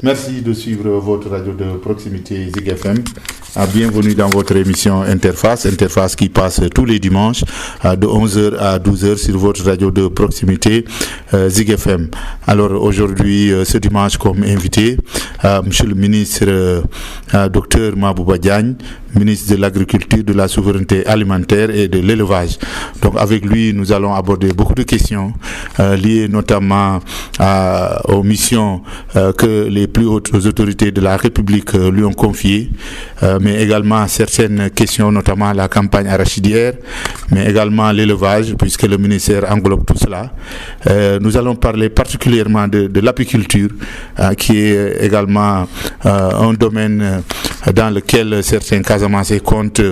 Merci de suivre votre radio de proximité Zik FM. Bienvenue dans votre émission Interface qui passe tous les dimanches de 11h à 12h sur votre radio de proximité Zik FM. Alors aujourd'hui, ce dimanche, comme invité, Monsieur le ministre Dr Mabouba Diagne, ministre de l'Agriculture, de la Souveraineté Alimentaire et de l'Élevage. Donc avec lui, nous allons aborder beaucoup de questions liées notamment aux missions que les plus hautes autorités de la République lui ont confiées, mais également certaines questions, notamment la campagne arachidière, mais également l'élevage, puisque le ministère englobe tout cela. Nous allons parler particulièrement de l'apiculture, qui est également un domaine dans lequel certains Casamançais comptent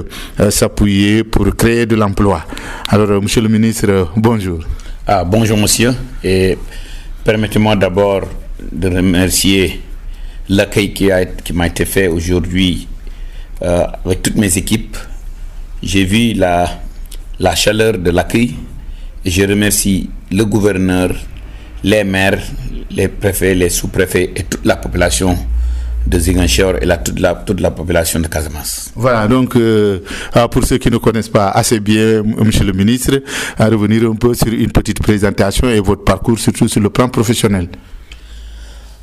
s'appuyer pour créer de l'emploi. Alors, monsieur le ministre, bonjour. Bonjour, monsieur, et permettez-moi d'abord de remercier l'accueil qui m'a été fait aujourd'hui avec toutes mes équipes. J'ai vu la chaleur de l'accueil et je remercie le gouverneur, les maires, les préfets, les sous-préfets et toute la population de Ziguinchor et toute la population de Casamance. Voilà, donc pour ceux qui ne connaissent pas assez bien, monsieur le ministre, à revenir un peu sur une petite présentation et votre parcours, surtout sur le plan professionnel.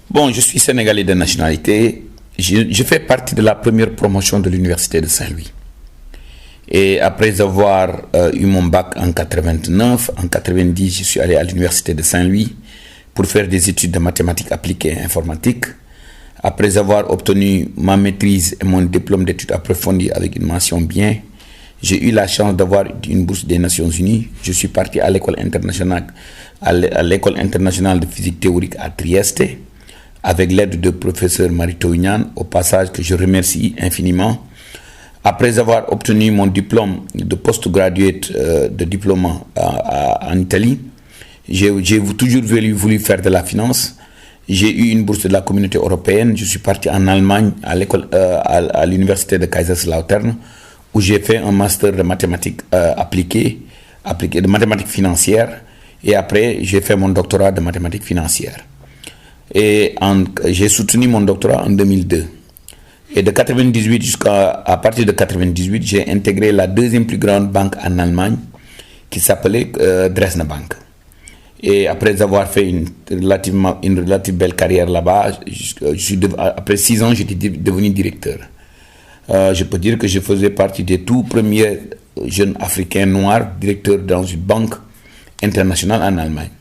Bon, je suis sénégalais de nationalité. Je fais partie de la première promotion de l'université de Saint-Louis. Et après avoir eu mon bac en 89, en 90, je suis allé à l'université de Saint-Louis pour faire des études de mathématiques appliquées et informatique. Après avoir obtenu ma maîtrise et mon diplôme d'études approfondies avec une mention bien, j'ai eu la chance d'avoir une bourse des Nations Unies. Je suis parti à l'école internationale de physique théorique à Trieste, avec l'aide de professeur Marito Ignan, au passage que je remercie infiniment. Après avoir obtenu mon diplôme de postgraduate de diplôme en Italie, j'ai toujours voulu faire de la finance. J'ai eu une bourse de la communauté européenne. Je suis parti en Allemagne à l'université de Kaiserslautern, où j'ai fait un master de mathématiques appliquées, de mathématiques financières. Et après, j'ai fait mon doctorat de mathématiques financières. Et j'ai soutenu mon doctorat en 2002. Et de 98 à partir de 98, j'ai intégré la deuxième plus grande banque en Allemagne, qui s'appelait Dresdner Bank. Et après avoir fait une relative belle carrière là-bas, après 6 ans, j'étais devenu directeur. Je peux dire que je faisais partie des tout premiers jeunes Africains noirs directeurs dans une banque internationale en Allemagne.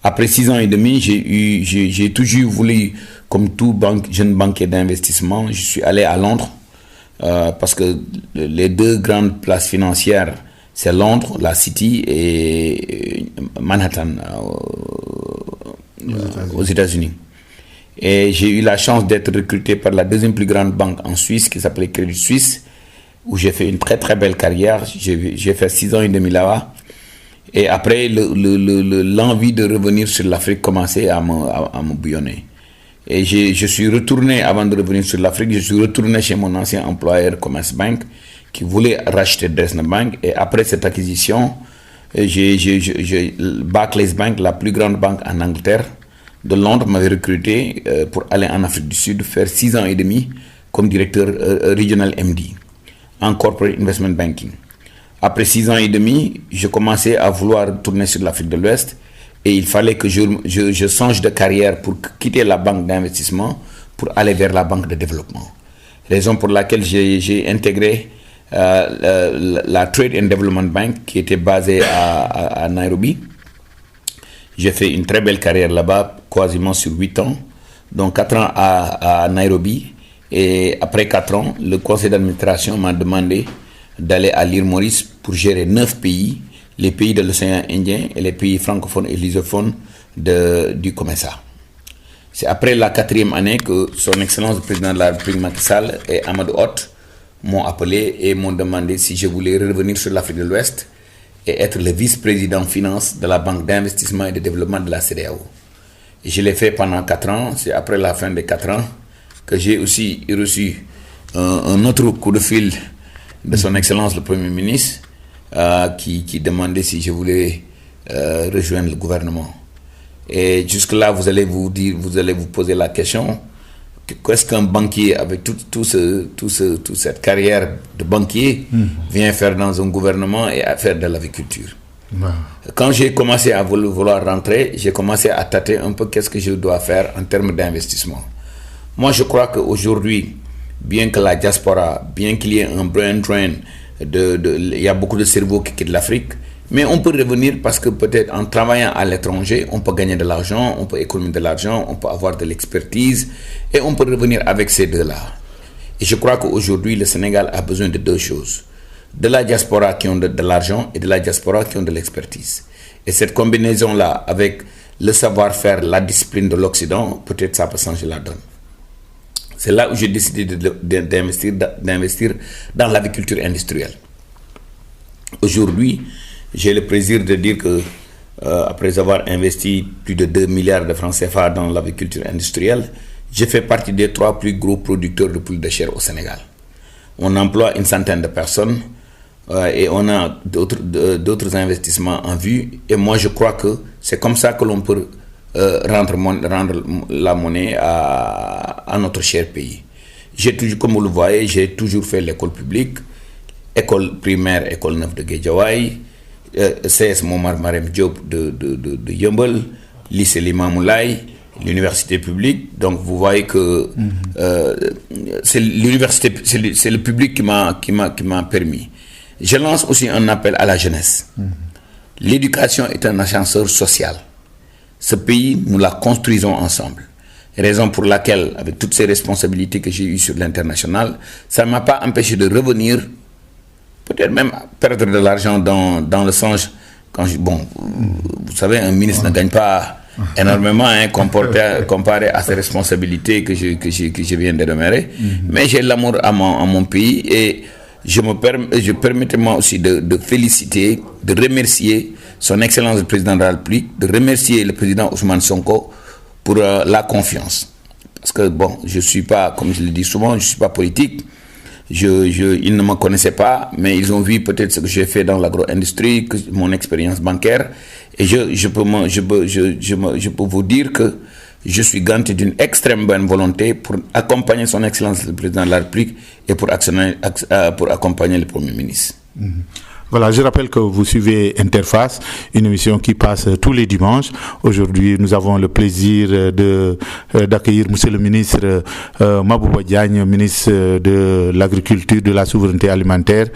Après 6 ans et demi, j'ai toujours voulu, comme tout jeune banquier d'investissement, je suis allé à Londres parce que les deux grandes places financières, c'est Londres, la City et Manhattan aux États-Unis. Et j'ai eu la chance d'être recruté par la deuxième plus grande banque en Suisse qui s'appelait Crédit Suisse, où j'ai fait une très très belle carrière. J'ai fait 6 ans et demi là-bas. Et après, l'envie de revenir sur l'Afrique commençait à me bouillonner. Et je suis retourné, avant de revenir sur l'Afrique, je suis retourné chez mon ancien employeur Commerce Bank, qui voulait racheter Dresdner Bank. Et après cette acquisition, Barclays Bank, la plus grande banque en Angleterre, de Londres, m'avait recruté pour aller en Afrique du Sud, faire 6 ans et demi comme directeur Regional MD en Corporate Investment Banking. Après 6 ans et demi, je commençais à vouloir tourner sur l'Afrique de l'Ouest et il fallait que je change de carrière pour quitter la banque d'investissement pour aller vers la banque de développement. Raison pour laquelle j'ai intégré la Trade and Development Bank qui était basée à Nairobi. J'ai fait une très belle carrière là-bas, quasiment sur 8 ans, donc 4 ans à Nairobi. Et après 4 ans, le conseil d'administration m'a demandé d'aller à l'île Maurice pour gérer 9 pays, les pays de l'océan Indien et les pays francophones et lusophones du COMESA. C'est après la 4e année que son Excellence le Président de la République Macky Sall et Amadou Hott m'ont appelé et m'ont demandé si je voulais revenir sur l'Afrique de l'Ouest et être le vice-président finance de la Banque d'investissement et de développement de la CEDEAO. Et je l'ai fait pendant 4 ans. C'est après la fin des 4 ans que j'ai aussi reçu un autre coup de fil de son Excellence le Premier ministre qui demandait si je voulais rejoindre le gouvernement. Et jusque-là, vous allez vous poser la question, qu'est-ce qu'un banquier avec toute cette carrière de banquier vient faire dans un gouvernement et à faire de l'agriculture. Quand j'ai commencé à vouloir rentrer, j'ai commencé à tâter un peu qu'est-ce que je dois faire en termes d'investissement. Moi, je crois qu'aujourd'hui, bien que la diaspora, bien qu'il y ait un brain drain, il y a beaucoup de cerveaux qui quittent l'Afrique, mais on peut revenir parce que peut-être en travaillant à l'étranger, on peut gagner de l'argent, on peut économiser de l'argent, on peut avoir de l'expertise et on peut revenir avec ces deux-là. Et je crois qu'aujourd'hui, le Sénégal a besoin de deux choses. De la diaspora qui ont de l'argent et de la diaspora qui ont de l'expertise. Et cette combinaison-là, avec le savoir-faire, la discipline de l'Occident, peut-être ça peut changer la donne. C'est là où j'ai décidé d'investir dans l'agriculture industrielle. Aujourd'hui, j'ai le plaisir de dire que, après avoir investi plus de 2 milliards de francs CFA dans l'agriculture industrielle, je fais partie des 3 plus gros producteurs de poules de chair au Sénégal. On emploie une centaine de personnes et on a d'autres investissements en vue. Et moi, je crois que c'est comme ça que l'on peut rendre la monnaie à notre cher pays. Comme vous le voyez, j'ai toujours fait l'école publique, école primaire, école 9 de Guédiawaye, CS Momar Marem Diop de Yeumbeul, lycée Limamoulaye, l'université publique. Donc vous voyez que c'est l'université, c'est le public qui m'a permis. Je lance aussi un appel à la jeunesse. L'éducation est un ascenseur social. Ce pays, nous la construisons ensemble. Raison pour laquelle, avec toutes ces responsabilités que j'ai eues sur l'international, ça ne m'a pas empêché de revenir, peut-être même perdre de l'argent dans le sens, vous savez, un ministre ne gagne pas énormément comparé à ses responsabilités que je viens d'énumérer. Mais j'ai l'amour à mon pays et permettez-moi aussi de féliciter, de remercier son Excellence le Président de la République, de remercier le Président Ousmane Sonko pour la confiance. Parce que, je ne suis pas, comme je le dis souvent, je ne suis pas politique. Ils ne me connaissaient pas, mais ils ont vu peut-être ce que j'ai fait dans l'agro-industrie, mon expérience bancaire. Et je peux vous dire que je suis ganté d'une extrême bonne volonté pour accompagner son Excellence le Président de la République et pour accompagner le Premier ministre. Voilà, je rappelle que vous suivez Interface, une émission qui passe tous les dimanches. Aujourd'hui, nous avons le plaisir d'accueillir Monsieur le ministre Mabouba Diagne, ministre de l'Agriculture, de la Souveraineté Alimentaire,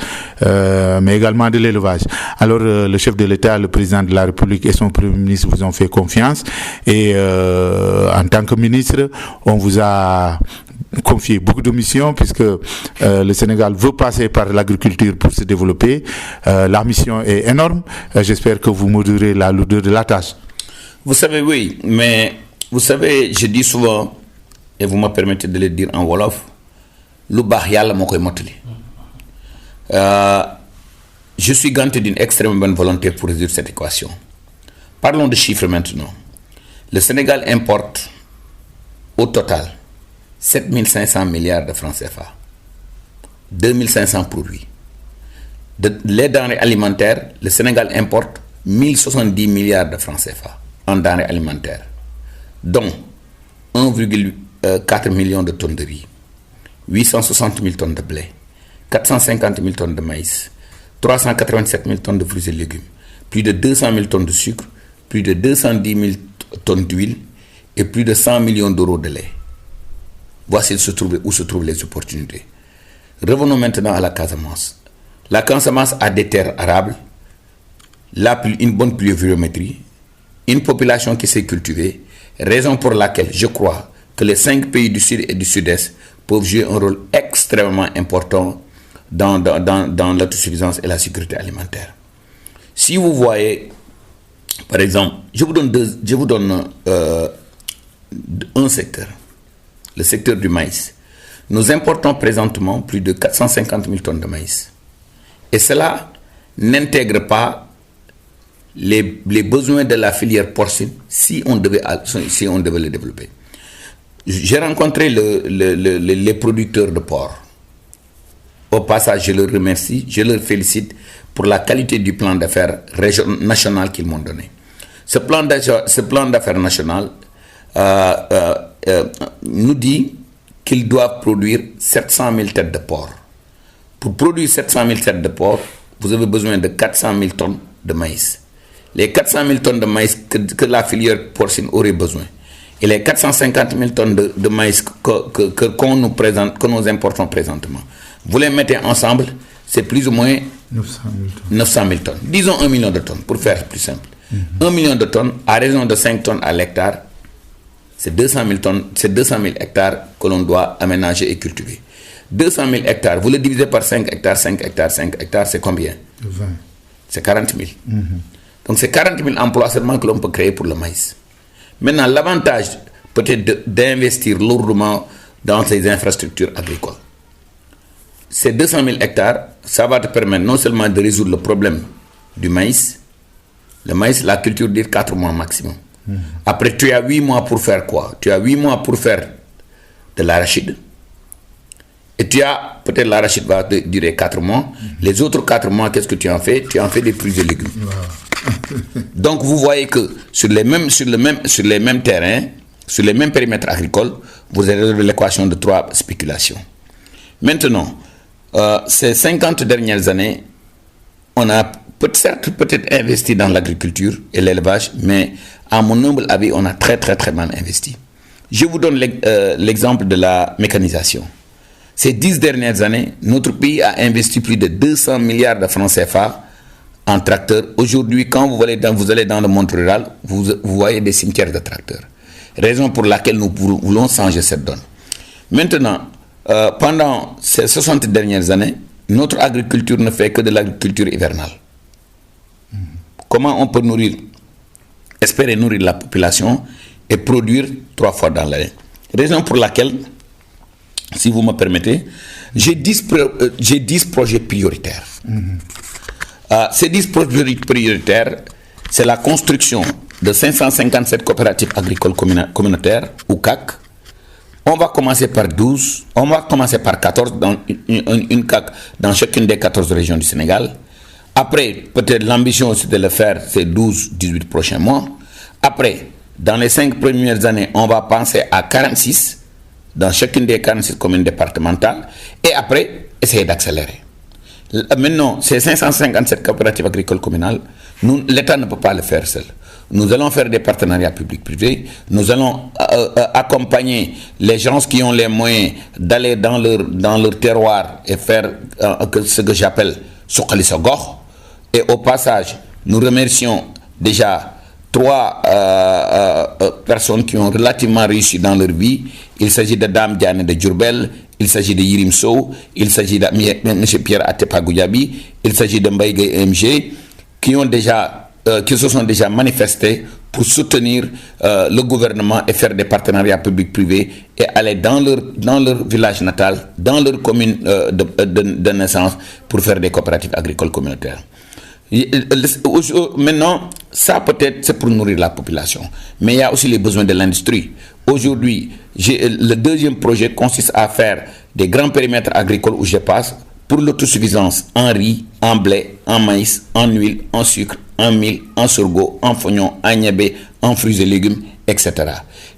mais également de l'élevage. Alors, le chef de l'État, le président de la République et son Premier ministre vous ont fait confiance. Et en tant que ministre, on vous a confié beaucoup de missions puisque le Sénégal veut passer par l'agriculture pour se développer. La mission est énorme. J'espère que vous mesurez la lourdeur de la tâche. Vous savez, oui, mais vous savez, je dis souvent, et vous me permettez de le dire en Wolof, lu baax Yàlla moo koy mottali. Je suis ganté d'une extrême bonne volonté pour résoudre cette équation. Parlons de chiffres maintenant. Le Sénégal importe au total 7500 milliards de francs CFA, 2500 produits. Les denrées alimentaires, le Sénégal importe 1070 milliards de francs CFA en denrées alimentaires, dont 1,4 million de tonnes de riz, 860 000 tonnes de blé, 450 000 tonnes de maïs, 387 000 tonnes de fruits et légumes, plus de 200 000 tonnes de sucre, plus de 210 000 tonnes d'huile et plus de 100 millions d'euros de lait. Voici où se trouvent les opportunités. Revenons maintenant à la Casamance. La Casamance a des terres arables, une bonne pluviométrie, une population qui s'est cultivée, raison pour laquelle je crois que les 5 pays du Sud et du Sud-Est peuvent jouer un rôle extrêmement important dans l'autosuffisance et la sécurité alimentaire. Si vous voyez, par exemple, je vous donne un secteur, le secteur du maïs. Nous importons présentement plus de 450 000 tonnes de maïs. Et cela n'intègre pas les besoins de la filière porcine si on devait le développer. J'ai rencontré les producteurs de porc. Au passage, je leur remercie, je leur félicite pour la qualité du plan d'affaires national qu'ils m'ont donné. Ce plan d'affaires national nous dit qu'ils doivent produire 700 000 têtes de porc. Pour produire 700 000 têtes de porc, vous avez besoin de 400 000 tonnes de maïs. Les 400 000 tonnes de maïs que la filière porcine aurait besoin, et les 450 000 tonnes de maïs qu'on nous présente, que nous importons présentement, vous les mettez ensemble, c'est plus ou moins 900 000 tonnes. Disons 1 million de tonnes, pour faire plus simple. 1 million de tonnes, à raison de 5 tonnes à l'hectare, c'est 200 000 tonnes, c'est 200 000 hectares que l'on doit aménager et cultiver. 200 000 hectares, vous le divisez par 5 hectares, 5 hectares, 5 hectares, c'est combien? 20. C'est 40 000. Donc c'est 40 000 emplois seulement que l'on peut créer pour le maïs. Maintenant, l'avantage peut-être d'investir lourdement dans ces infrastructures agricoles. Ces 200 000 hectares, ça va te permettre non seulement de résoudre le problème du maïs. Le maïs, la culture dure 4 mois maximum. Après, tu as 8 mois pour faire quoi? Tu as 8 mois pour faire de l'arachide. Et tu as, peut-être l'arachide va durer 4 mois. Les autres 4 mois, qu'est-ce que tu en fais? Tu en fais des fruits et légumes. Donc, vous voyez que sur les mêmes terrains, sur les mêmes périmètres agricoles, vous avez l'équation de 3 spéculations. Maintenant, ces 50 dernières années, on a peut-être investi dans l'agriculture et l'élevage, mais à mon humble avis, on a très mal investi. Je vous donne l'exemple de la mécanisation. Ces 10 dernières années, notre pays a investi plus de 200 milliards de francs CFA en tracteurs. Aujourd'hui, quand vous allez dans le monde rural, vous voyez des cimetières de tracteurs. Raison pour laquelle nous voulons changer cette donne. Maintenant, pendant ces 60 dernières années, notre agriculture ne fait que de l'agriculture hivernale. Comment on peut espérer nourrir la population et produire 3 fois dans l'année? Raison pour laquelle, si vous me permettez, j'ai 10 projets prioritaires. Ces 10 projets prioritaires, c'est la construction de 557 coopératives agricoles communautaires, ou CAC. On va commencer par 12, on va commencer par 14 dans une CAC dans chacune des 14 régions du Sénégal. Après, peut-être l'ambition c'est de le faire ces 12-18 prochains mois. Après, dans les 5 premières années, on va penser à 46 dans chacune des 46 communes départementales. Et après, essayer d'accélérer. Maintenant, ces 557 coopératives agricoles communales, l'État ne peut pas le faire seul. Nous allons faire des partenariats publics-privés. Nous allons accompagner les gens qui ont les moyens d'aller dans leur terroir et faire ce que j'appelle Sokali Sogor. Et au passage, nous remercions déjà 3 personnes qui ont relativement réussi dans leur vie. Il s'agit de Dame Diane de Djurbel, il s'agit de Yirim Sow, il s'agit de M. Pierre Atepa Goudiaby, il s'agit de Mbaye MG, qui se sont déjà manifestés pour soutenir le gouvernement et faire des partenariats publics-privés et aller dans leur village natal, dans leur commune de naissance pour faire des coopératives agricoles communautaires. Maintenant, ça peut-être c'est pour nourrir la population, mais il y a aussi les besoins de l'industrie. Aujourd'hui, le deuxième projet consiste à faire des grands périmètres agricoles où je passe pour l'autosuffisance en riz, en blé, en maïs, en huile, en sucre, en mil, en sorgho, en fognon, en niébé, en fruits et légumes, etc.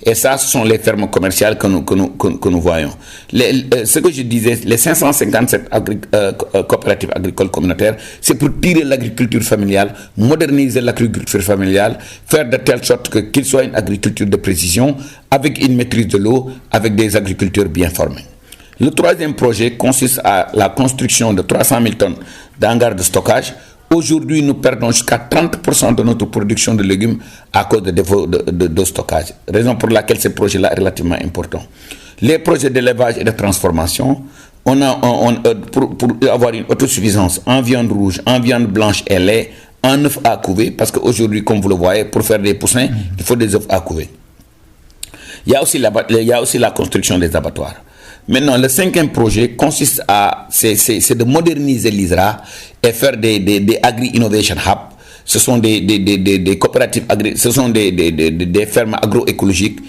Et ça, ce sont les fermes commerciales que nous voyons. Ce que je disais, les 557 coopératives agricoles communautaires, c'est pour tirer l'agriculture familiale, moderniser l'agriculture familiale, faire de telle sorte qu'il soit une agriculture de précision, avec une maîtrise de l'eau, avec des agriculteurs bien formés. Le troisième projet consiste à la construction de 300 000 tonnes d'hangars de stockage. Aujourd'hui, nous perdons jusqu'à 30% de notre production de légumes à cause de défaut de stockage. Raison pour laquelle ce projet-là est relativement important. Les projets d'élevage et de transformation, pour avoir une autosuffisance en viande rouge, en viande blanche et lait, en œufs à couver, parce qu'aujourd'hui, comme vous le voyez, pour faire des poussins, il faut des œufs à couver. Il y a aussi la construction des abattoirs. Maintenant, le 5e projet consiste c'est de moderniser l'ISRA et faire des Agri-Innovation Hub. Ce sont des coopératives ce sont des fermes agroécologiques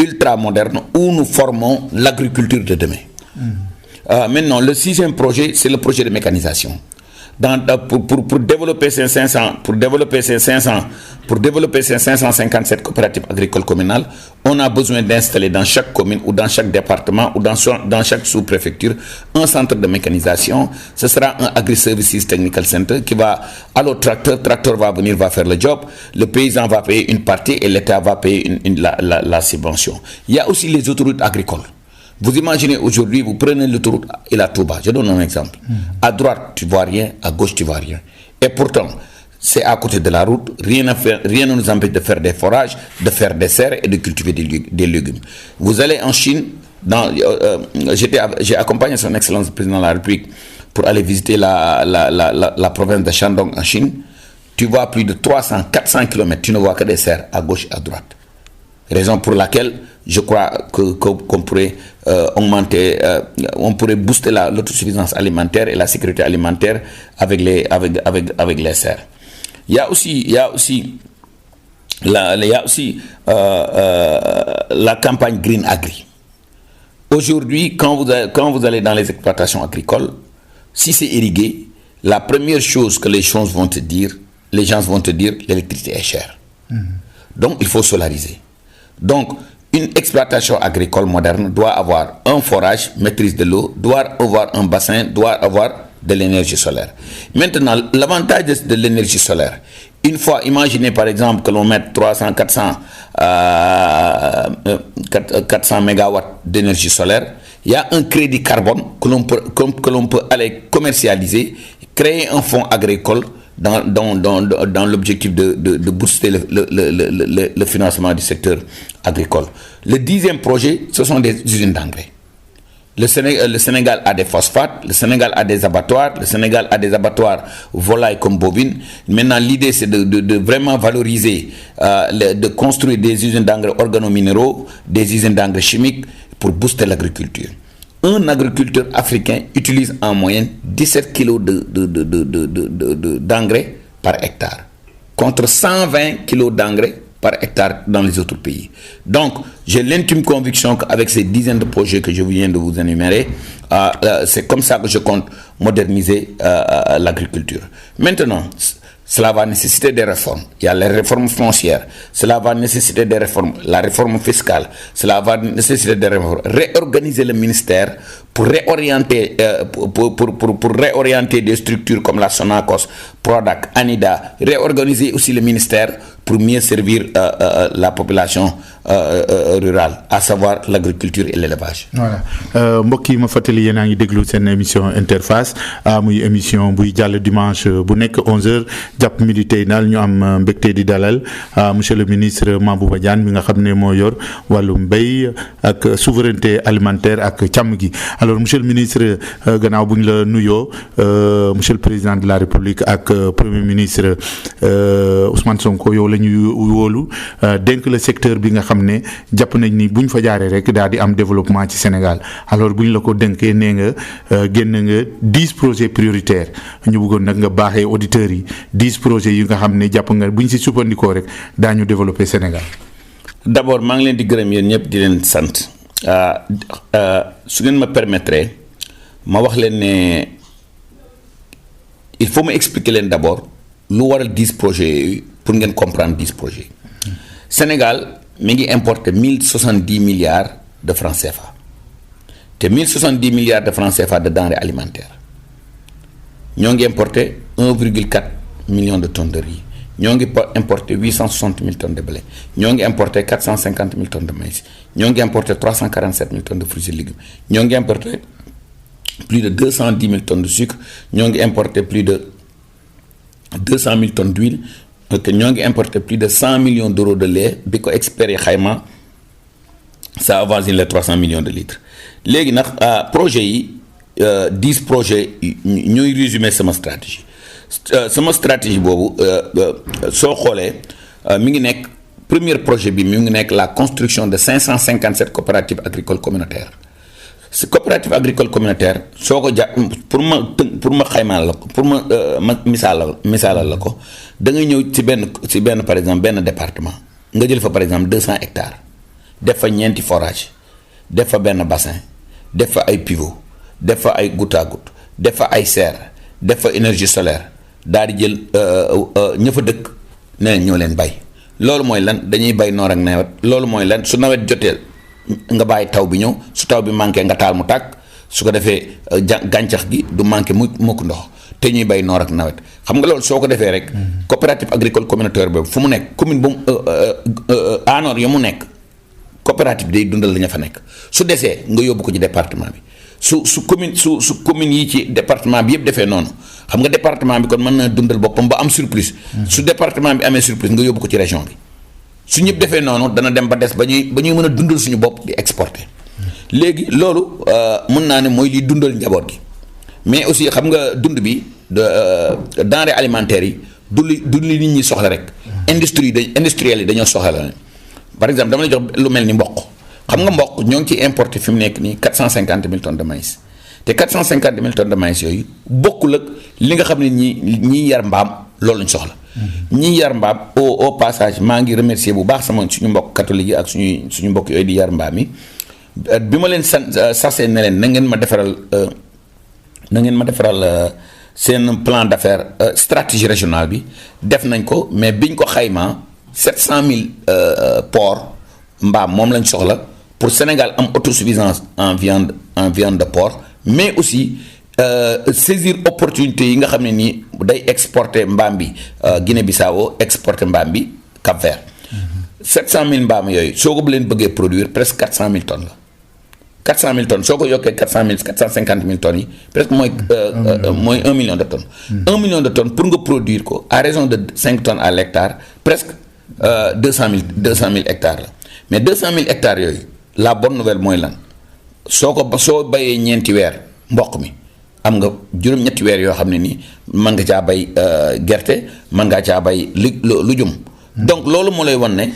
ultra modernes où nous formons l'agriculture de demain. Maintenant, le 6e projet, c'est le projet de mécanisation. pour développer ces 557 coopératives agricoles communales, on a besoin d'installer dans chaque commune ou dans chaque département ou dans chaque sous-préfecture un centre de mécanisation. Ce sera un Agri-Services Technical Center qui va aller au tracteur va venir, va faire le job, le paysan va payer une partie et l'État va payer la subvention. Il y a aussi les autoroutes agricoles. Vous imaginez aujourd'hui, vous prenez l'autoroute et la Touba, je donne un exemple. À droite, tu vois rien, à gauche, tu vois rien. Et pourtant, c'est à côté de la route, rien ne nous empêche de faire des forages, de faire des serres et de cultiver des légumes. Vous allez en Chine, j'ai accompagné son Excellence le Président de la République pour aller visiter la province de Shandong en Chine. Tu vois plus de 300-400 km, tu ne vois que des serres à gauche et à droite. Raison pour laquelle je crois qu'on pourrait augmenter, on pourrait booster l'autosuffisance alimentaire et la sécurité alimentaire avec les serres. Il y a aussi la campagne Green Agri. Aujourd'hui, quand vous allez dans les exploitations agricoles, si c'est irrigué, la première chose que les gens vont te dire, l'électricité est chère. Donc, il faut solariser. Donc, une exploitation agricole moderne doit avoir un forage, maîtrise de l'eau, doit avoir un bassin, doit avoir de l'énergie solaire. Maintenant, l'avantage de l'énergie solaire, une fois, imaginez par exemple que l'on mette 400 mégawatts d'énergie solaire, il y a un crédit carbone que l'on peut aller commercialiser, créer un fonds agricole dans l'objectif de booster le financement du secteur agricole. Le 10e projet, ce sont des usines d'engrais. Le Sénégal a des phosphates, le Sénégal a des abattoirs, le Sénégal a des abattoirs volailles comme bovines. Maintenant, l'idée, c'est de vraiment valoriser, de construire des usines d'engrais organominéraux, des usines d'engrais chimiques pour booster l'agriculture. Un agriculteur africain utilise en moyenne 17 kg d'engrais par hectare, contre 120 kg d'engrais par hectare dans les autres pays. Donc, j'ai l'intime conviction qu'avec ces dizaines de projets que je viens de vous énumérer, c'est comme ça que je compte moderniser l'agriculture. Maintenant, cela va nécessiter des réformes. Il y a les réformes foncières. Cela va nécessiter des réformes. La réforme fiscale. Cela va nécessiter des réformes. Réorganiser le ministère pour réorienter, pour réorienter des structures comme la Sonacos, Prodac, Anida. Réorganiser aussi le ministère pour mieux servir la population rurale, à savoir l'agriculture et l'élevage. Voilà. mbokk yi ma fàttali yéen a ngi déglu seen émission interface muy émission buy jàll dimanche bu nekk 11h jàpp midi tey daal ñu am mbégte di dalal monsieur le ministre Mabouba Diagne mi nga xam ne moo yor wàllum mbéy ak souveraineté alimentaire ak càmm gi. Alors monsieur le ministre gannaaw bu ñu la nuyoo monsieur le président de la République ak premier ministre Ousmane Sonko yow la ñuy wóolu dénk le secteur bi nga xam ne jàpp nañ ni buñ fa jaaree rek daal di am développement ci Sénégal. Alors buñ la ko dénkee nee nga génn nga 10 projets prioritaires ñu bëggoon nag nga baaxee auditeurs yi 10 projets yi nga xam ne jàpp nga buñ si sukkandikoo rek daañu développer Sénégal. D'abord maa ngi leen di gërëm yéen ñëpp di leen sant su ngeen ma permettre ma wax leen ne il faut ma expliquer leen d'abord lu waral 10 projets yooyu pour ngeen comprendre 10 projets. Sénégal mi ngi importer 1070 milliards de francs CFA te 1070 milliards de francs CFA de denrées alimentaires ñoo ngi importer 1,4 million de tonnes de riz, ñoo ngi importer 860 000 tonnes de blé, ñoo ngi importer 450 000 tonnes de maïs, ñoo ngi importer 347 000 tonnes de fruits et légumes, ñoo ngi importer plus de 210 000 tonnes de sucre, ñoo ngi importer plus de 200 000 tonnes d'huile, ñoo ngi importer plus de 100 millions d'euros de lait bi ko expert xayma ça avoisine les 300 millions de litres. Léegi nag projet yi 10 projets ñooy résumer sama stratégie boobu soo xoolee mi ngi nekk premier projet bi mi ngi nekk la construction de 557 coopératives agricoles communautaires. Ce coopérative agricole communautaire soo ko pour ma xaymaal la ko pour ma misaalal la ko da ngay ñëw ci benn par exemple benn département nga jël fa par exemple 200 hectares def fa ñeenti forage def fa benn bassin def fa ay pivot def fa ay goutte à goutte def fa ay serre def fa énergie solaire daal di jël ña fa dëkk nee ñoo leen bay loolu mooy lan dañuy bay noor ak nawet loolu mooy lan su nawet jotee nga bàyyi taw bi ñëw su taw bi manqué nga taal mu tàkk su ko defee gàncax gi du manqué mukk ndox te ñuy bay noor ak nawet xam nga loolu soo ko defee rek coopérative agricole communautaire boobu fu mu nekk commune bu anoor ya mu nekk coopérative day dundal la ña fa nekk su desee nga yóbbu ko ci département bi su commune yi ci département bi yëpp defee noonu xam nga département bi kon mën na dundal boppam ba am surplus su département bi amee surplus nga yóbbu ko ci région bi su ñëpp defee noonu dana dem ba des ba ñuy mën a dundal suñu bopp di exporter léegi loolu mën naa ne mooy liy dundal njaboot gi mais aussi xam nga dund bi denrées alimentaires yi du li nit ñi soxla rek industriels yi dañoo soxla la par exemple dama la jox lu mel ni mboq xam nga mboq ñoo ngi ciy importé fi mu nekk nii 450 000 tonnes de maïs te 450 000 tonnes de maïs yooyu bokkul ak li nga xam ne ñii yar mbaam loolu lañ soxla. ñii yar mbaam au passage maa ngi remercier bu baax suñu mbokk catholique yi ak suñu mbokk yooyu di yar mbaam yi bi ma leen sasee ne leen na ngeen ma defaral seen plan d'affaires stratégie régionale bi def nañ ko mais biñ ko xaymaa 700 000 porcs mbaam moom lañ soxla pour Sénégal am autosuffisance en viande de porc mais aussi saisir opportunité yi nga xam ne nii day exporter mbaam bi Guinée-Bissau exporter mbaam bi Cap-Vert 700 000 mbaam yooyu soo ko bu leen bëggee produire presque 400 000 tonnes la 400 000 tonnes soo ko yokkee 450 000 tonnes yi presque mooy 1 million de tonnes. 1 million de tonnes pour nga produire ko à raison de 5 tonnes à l'hectare presque 200 000 hectares la mais 200 000 hectares yooyu la bonne nouvelle mooy lan soo bayee ñeenti weer mboq mi am nga juróom-ñetti weer yoo xam ne nii mën nga caa bay gerte mën ngaa caa bay lu jum. donc loolu moo lay wan ne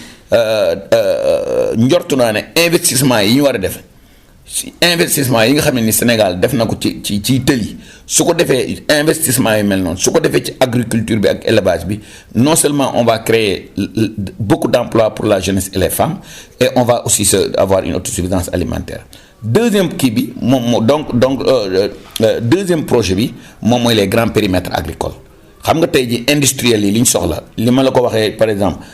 njortu naa ne investissement yi ñu war a def. si investissement yi nga xam ne ni Sénégal def na ko ci tëli su ko defee investissement yu mel noonu su ko defee ci agriculture bi ak élevage bi non seulement on va créer beaucoup d'emplois pour la jeunesse et les femmes et on va aussi avoir une autosuffisance alimentaire deuxième kii bi deuxième projet bi moom mooy les grands périmètres agricoles xam nga tey ji industriels yi li ñu soxla li ma la ko waxee par exemple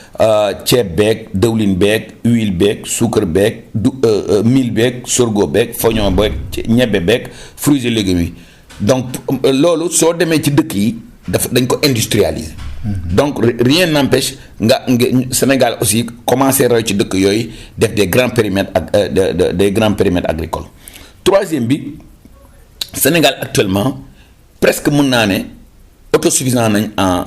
ceeb beeg dëwlin beeg huile beeg suukar beeg mil beeg sorgho beeg foñon beeg ñebbe beeg fruits et légumes yi donc loolu soo demee ci dëkk yi dañ ko industrialiser. donc rien n'empêche nga Sénégal aussi commencer roy ci dëkk yooyu def des grands périmètres des grands périmètres agricoles. troisième bi Sénégal actuellement presque mën naa ne autosuffisant nañ en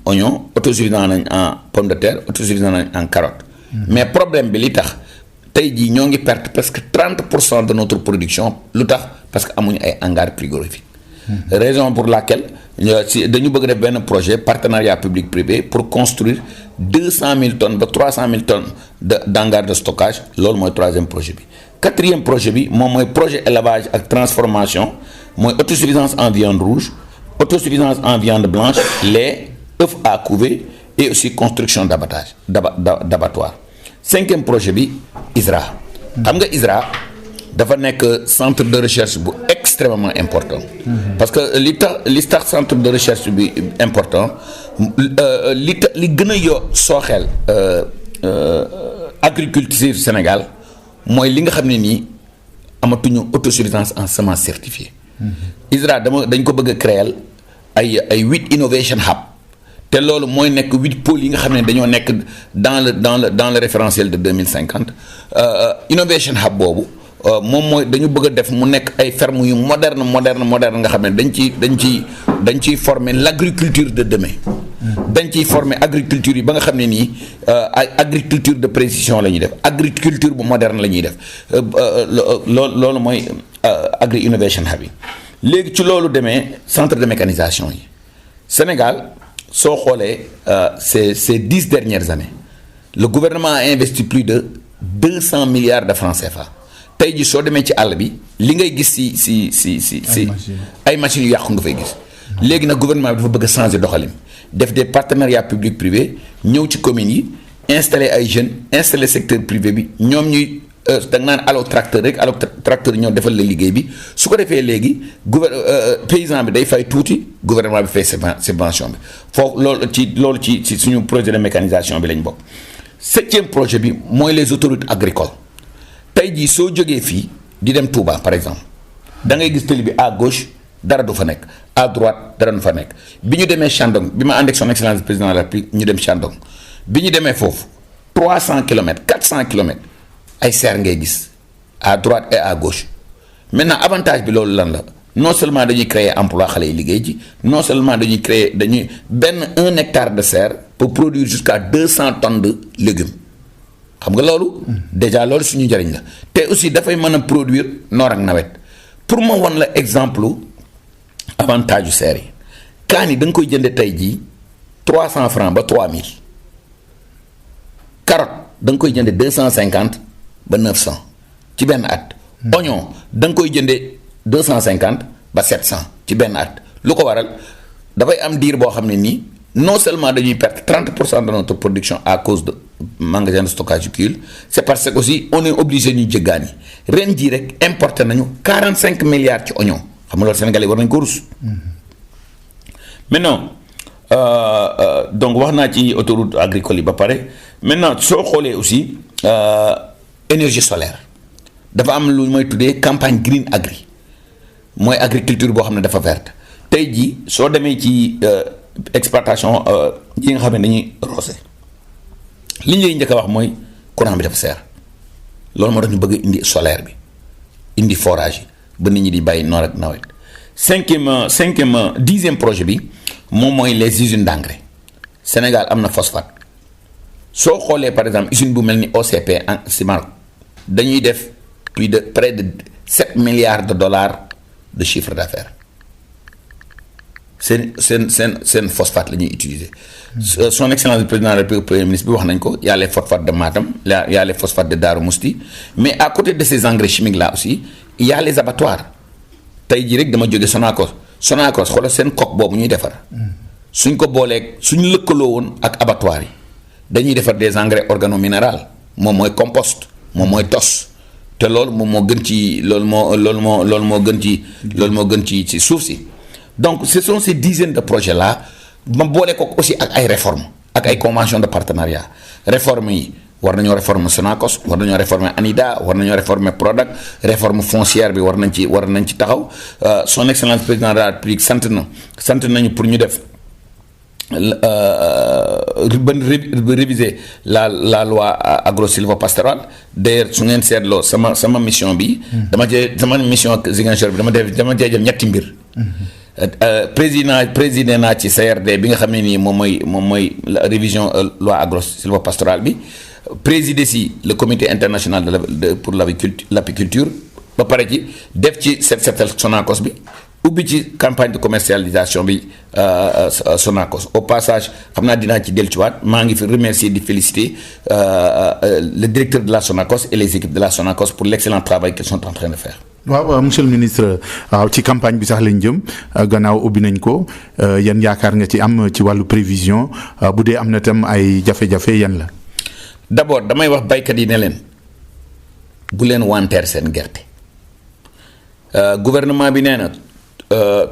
oignon autosuffisant nañ en pomme de terre autosuffisant nañ en carotte. mais problème bi li tax tey jii ñoo ngi perte presque 30% de notre production lu tax parce que amuñu ay hangars frigorifiques. raison pour laquelle dañu bëgg def benn projet partenariat public privé pour construire 200 000 tonnes ba 300 000 tonnes d'hangars de stockage loolu mooy troisième projet bi. quatrième projet bi moom mooy projet élevage ak transformation mooy autosuffisance en viande rouge. autosuffisance en viande blanche, lait, œufs à couver et aussi construction d'abattoirs. Cinquième projet bi ISRA. xam nga ISRA dafa nekk centre de recherche bu extrêmement important. parce que li tax centre de recherche bi important li gën a sooxeel agriculture Sénégal mooy li nga xam ne nii amatuñu autosuffisance en semences certifiées. ISRA dañ ko bëgg a créer ay 8 innovation hub te loolu mooy nekk 8 pôles yi nga xam ne dañoo nekk dans le référentiel de 2050 innovation hub boobu moom mooy dañu bëgg a def mu nekk ay fermes yu moderne nga xam ne dañ ciy former l'agriculture de demain. dañ ciy former agriculture yi ba nga xam ne nii agriculture de précision la ñuy def agriculture bu moderne la ñuy def loolu mooy agri innovation hub yi léegi ci loolu demee centre de mécanisation yi Sénégal soo xoolee ces 10 dernières années le gouvernement a investi plus de 200 milliards de francs CFA tey ji soo demee ci àll bi li ngay gis si ay machines yu yàqu nga fay gis léegi nag gouvernement bi dafa bëgg a changer doxalin def des partenariats public privé ñëw ci communes yi installer ay jeunes installer secteur privé bi ñoom ñuy da nga naan allo tracteur rek allo tracteur ñoo defal la liggéey bi su ko defee léegi paysan bi day fay tuuti gouvernement bi fay subvention bi foofu loolu ci suñu projet de mécanisation bi lañ bokk. 7e projet bi mooy les autoroutes agricoles tey jii soo jógee fii di dem Touba par exemple da ngay gis tali bi à gauche dara du fa nekk à droite dara du fa nekk bi ñu demee Chandong bi ma ànd ak son excellence président de la République ñu dem Chandong bi ñu demee foofu 300 kilomètres 400 kilomètres ay serre ngay gis à droite et à gauche maintenant avantage bi loolu lan la non seulement dañuy créer emploi xale yi liggéey ji non seulement dañuy créer 1 hectare de serre pour produire jusqu'à 200 tonnes de légumes xam nga loolu déjà loolu suñu njëriñ la te aussi dafay mën a produire noor ak nawet pour ma wan la exemple avantage yu serre yi kaan yi da nga koy jënde tey jii 300 francs ba 3000 carotte da nga koy jënde 250 ba 900 ci benn at oignon da nga koy jënde 250 ba 700 ci benn at lu ko waral dafay am diir boo xam ne nii non seulement dañuy perdre 30% de notre production à cause de magasin de stockage yu kii c'est parce que aussi on est obligé ñu jéggaani ren jii rek importé nañu 45 milliards ci oignon xam nga loolu Sénégalais war nañu ko rus. maintenant donc wax naa ci autoroute agricole yi ba pare maintenant soo xoolee aussi énergie solaire dafa am lu mooy tuddee campagne green agri mooy agriculture boo xam ne dafa verte tey jii soo demee ci exploitation yi nga xam ne dañuy roose li ñu lay njëkk a wax mooy courant bi dafa seer loolu moo tax ñu bëgg indi solaire bi indi forage yi ba nit ñi di bàyyi noor ak nawet 10e projet bi moom mooy les usines d'engrais Sénégal am na phosphate soo xoolee par exemple usine bu mel ni OCP en Simac dañuy def près de 7 milliards de dollars de chiffre d'affaires seen phosphate la ñuy utiliser. Son excellence le président de la République premier ministre bi wax nañ ko y a les phosphates de Matam y a les phosphates de Darou Mousti mais à côté de ces engrais chimiques là aussi il y a les abattoirs tey jii rek dama jóge Sonacos xoolal seen coque boobu ñuy defar suñ ko booleeg suñ lëkkaloo woon ak abattoirs yi dañuy defar des engrais organominéral moom mooy compost moom mooy tos te loolu moom moo gën ci loolu moo gën ci suuf si. Donc ce sont ces dizaines de projets là ma boole ko aussi ak ay réformes ak ay conventions de partenariat réformes yi war nañoo réformer Sonacos war nañoo réformer ANIDA war nañoo réformer Prodac réforme foncière bi war nañ ci taxaw son excellence président de la République sant nañu pour ñu def réviser la loi agro-sylvo-pastorale d'ailleurs su ngeen seetloo sama mission bi sama mission ak Ziguinchor bi dama jël ñetti mbir. président naa ci CRD bi nga xam ne nii moom mooy la révision loi agro-sylvo-pastorale bi présider si le comité international pour l'apiculture ba pare ci def ci setal Sonacos bi ubbi ci campagne de commercialisation bi Sonacos au passage xam naa dinaa ci dellusiwaat maa ngi fi remercier di féliciter le directeur de la Sonacos et les équipes de la Sonacos pour l'excellent travail qu'ils sont en train de faire. waaw monsieur le ministre waaw ci campagne bi sax lañ jëm gannaaw ubbi nañ ko yan yaakaar nga ci am ci wàllu prévision bu dee am na tam ay jafe-jafe yan la. d'abord damay wax baykat yi ne leen bu leen wanteer seen gerte gouvernement bi nee na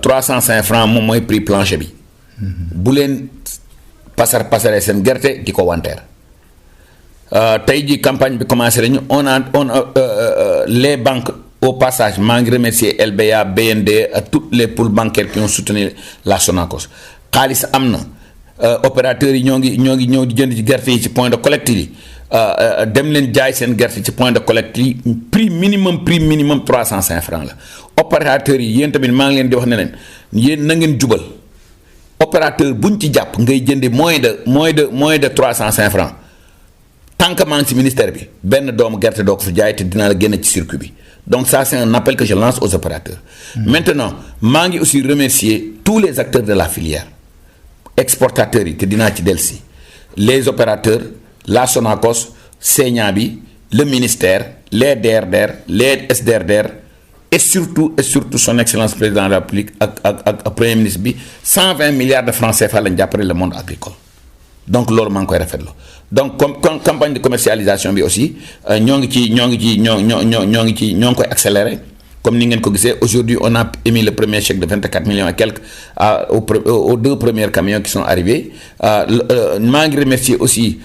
305 francs moom mooy prix plancher bi bu leen pasaree seen gerte di ko wanteer tey ji campagne bi commencé nañu on a les banques. Au passage maa ngi remercier LBA BND ak toutes les pôles bancaires qui ont soutenu la Sonacos xaalis am na opérateurs yi ñoo ngi ñëw di jënd ci gerte yi ci point de collecte yi dem leen jaay seen gerte ci point de collecte yi prix minimum 305 francs la opérateurs yi yéen tamit maa ngi leen di wax ne leen yéen na ngeen jubal opérateur buñ ci jàpp ngay jëndi moins de 305 francs tant que maa ngi ci ministère bi benn doomu gerte doo ko fi jaay te dinaa la génne ci circuit bi. Donc ça c'est un appel que je lance aux opérateurs. Maintenant maa ngi aussi remercier tous les acteurs de la filière exportateurs yi te dinaa ci dellusi les opérateurs la Sonacos Segna bi le ministère les DRDR les SDRDR et surtout son excellence président de la République ak premier ministre bi 120 milliards de francs CFA lañ jàppale le monde agricole donc loolu maa ngi koy rafetlu donc comme campagne de commercialisation bi aussi ñoo ngi koy accélérer comme ni ngeen ko gisee aujourd'hui on a émis le premier chèque de 24 millions et quelques aux 2 premiers camions qui sont arrivés maa ngi remercier aussi